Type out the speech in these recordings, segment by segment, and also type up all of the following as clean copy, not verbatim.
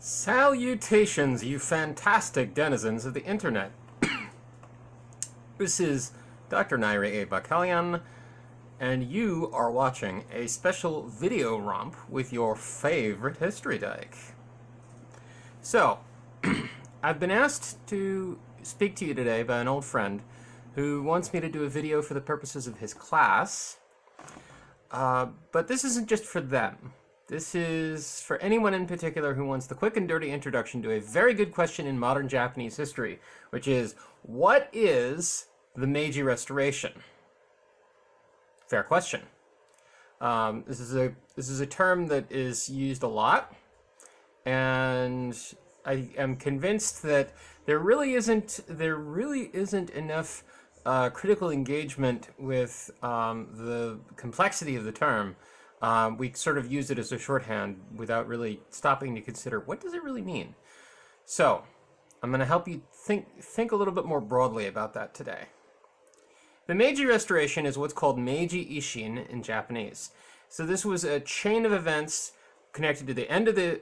Salutations, you fantastic denizens of the internet. This is Dr. Naira A. Bakalian, and you are watching a special video romp with your favorite history dyke. So, I've been asked to speak to you today by an old friend who wants me to do a video for the purposes of his class, but this isn't just for them. This is for anyone in particular who wants the quick and dirty introduction to a very good question in modern Japanese history, which is, what is the Meiji Restoration? Fair question. This is a term that is used a lot, and I am convinced that there really isn't enough critical engagement with the complexity of the term. We sort of use it as a shorthand without really stopping to consider what does it really mean. So I'm going to help you think a little bit more broadly about that today. The Meiji Restoration is what's called Meiji Ishin in Japanese. So this was a chain of events connected to the end of the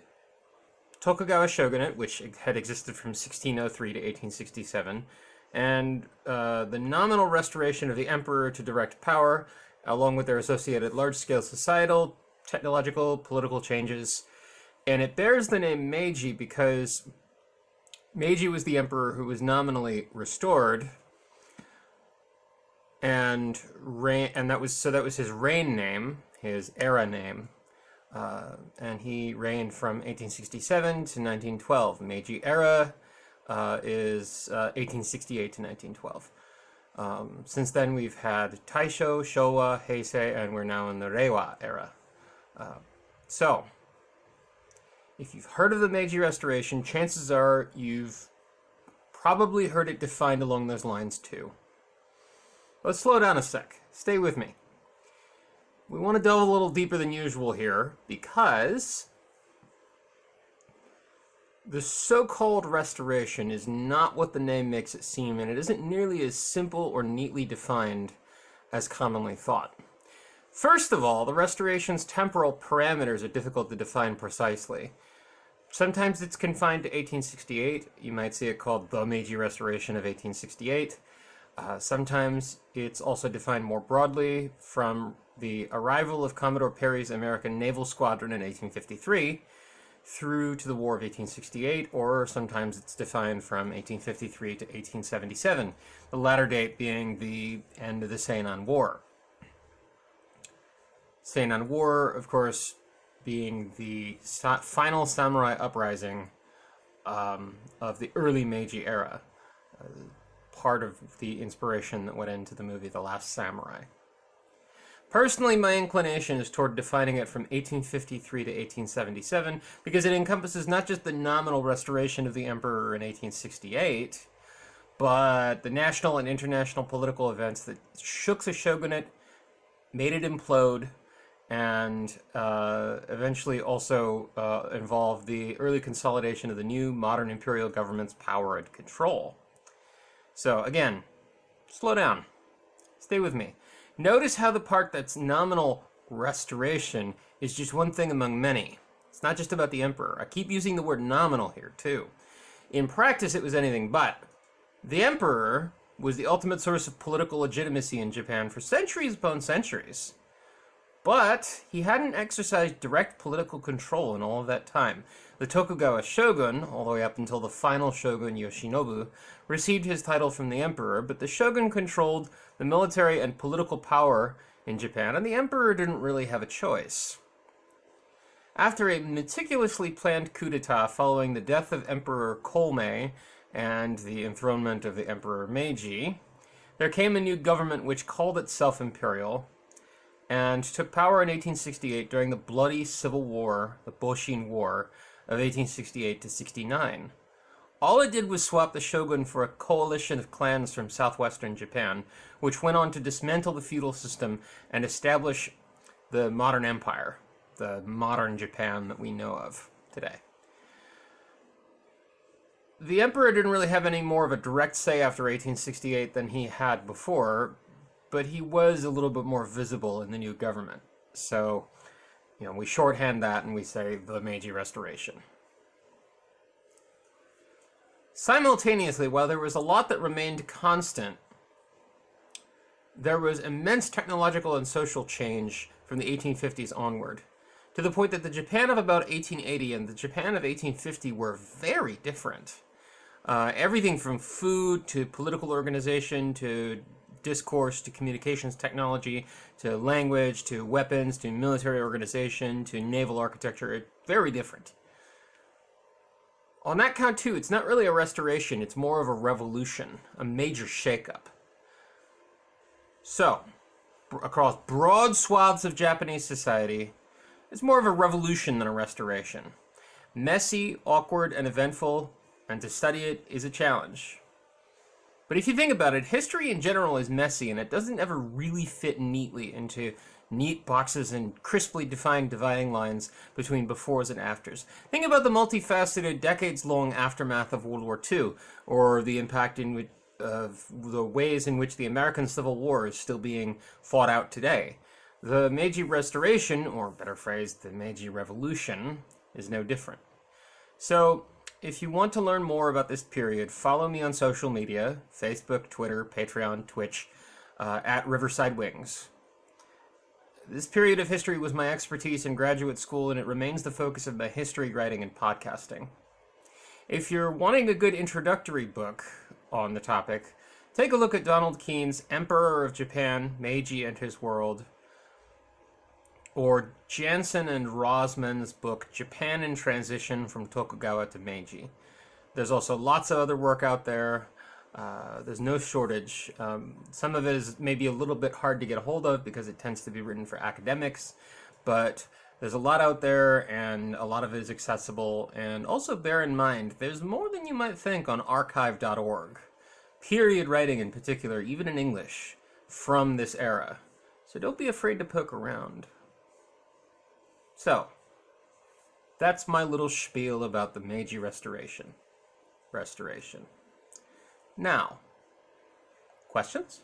Tokugawa shogunate, which had existed from 1603 to 1867, and the nominal restoration of the emperor to direct power, along with their associated large-scale societal, technological, political changes. And it bears the name Meiji because Meiji was the emperor who was nominally restored, and that was his reign name, his era name, and he reigned from 1867 to 1912. Meiji era is 1868 to 1912. Since then, we've had Taisho, Showa, Heisei, and we're now in the Reiwa era. So, if you've heard of the Meiji Restoration, chances are you've probably heard it defined along those lines too. Let's slow down a sec. Stay with me. We want to delve a little deeper than usual here because the so-called restoration is not what the name makes it seem, and it isn't nearly as simple or neatly defined as commonly thought. First of all, the restoration's temporal parameters are difficult to define precisely. Sometimes it's confined to 1868. You might see it called the Meiji Restoration of 1868. Sometimes it's also defined more broadly from the arrival of Commodore Perry's American Naval Squadron in 1853 through to the War of 1868, or sometimes it's defined from 1853 to 1877, the latter date being the end of the Seinan War. Seinan War, of course, being the final samurai uprising of the early Meiji era, part of the inspiration that went into the movie The Last Samurai. Personally, my inclination is toward defining it from 1853 to 1877 because it encompasses not just the nominal restoration of the emperor in 1868, but the national and international political events that shook the shogunate, made it implode, and eventually also involved the early consolidation of the new modern imperial government's power and control. So again, slow down. Stay with me. Notice how the part that's nominal restoration is just one thing among many. It's not just about the emperor. I keep using the word nominal here, too. In practice, it was anything but. The emperor was the ultimate source of political legitimacy in Japan for centuries upon centuries. But he hadn't exercised direct political control in all of that time. The Tokugawa shogun, all the way up until the final shogun Yoshinobu, received his title from the emperor, but the shogun controlled the military and political power in Japan, and the emperor didn't really have a choice. After a meticulously planned coup d'etat following the death of Emperor Koimei and the enthronement of the Emperor Meiji, there came a new government which called itself imperial, and took power in 1868 during the bloody civil war, the Boshin War, of 1868 to 69. All it did was swap the shogun for a coalition of clans from southwestern Japan, which went on to dismantle the feudal system and establish the modern empire, the modern Japan that we know of today. The emperor didn't really have any more of a direct say after 1868 than he had before, but he was a little bit more visible in the new government. So, we shorthand that and we say the Meiji Restoration. Simultaneously, while there was a lot that remained constant, there was immense technological and social change from the 1850s onward, to the point that the Japan of about 1880 and the Japan of 1850 were very different. Everything from food to political organization to discourse to communications technology to language to weapons to military organization to naval architecture, very different. On that count, too, it's not really a restoration, it's more of a revolution, a major shakeup. So, across broad swaths of Japanese society, it's more of a revolution than a restoration. Messy, awkward, and eventful, and to study it is a challenge. But if you think about it, history in general is messy, and it doesn't ever really fit neatly into neat boxes and crisply defined dividing lines between befores and afters. Think about the multifaceted, decades-long aftermath of World War II, or the impact of the ways in which the American Civil War is still being fought out today. The Meiji Restoration, or better phrased, the Meiji Revolution, is no different. So, if you want to learn more about this period, follow me on social media, Facebook, Twitter, Patreon, Twitch, at Riverside Wings. This period of history was my expertise in graduate school, and it remains the focus of my history writing and podcasting. If you're wanting a good introductory book on the topic, take a look at Donald Keen's Emperor of Japan, Meiji and His World, or Jansen and Rosman's book, Japan in Transition from Tokugawa to Meiji. There's also lots of other work out there. There's no shortage. Some of it is maybe a little bit hard to get a hold of because it tends to be written for academics, but there's a lot out there and a lot of it is accessible. And also bear in mind, there's more than you might think on archive.org. Period writing in particular, even in English, from this era. So don't be afraid to poke around. So, that's my little spiel about the Meiji Restoration. Now, questions?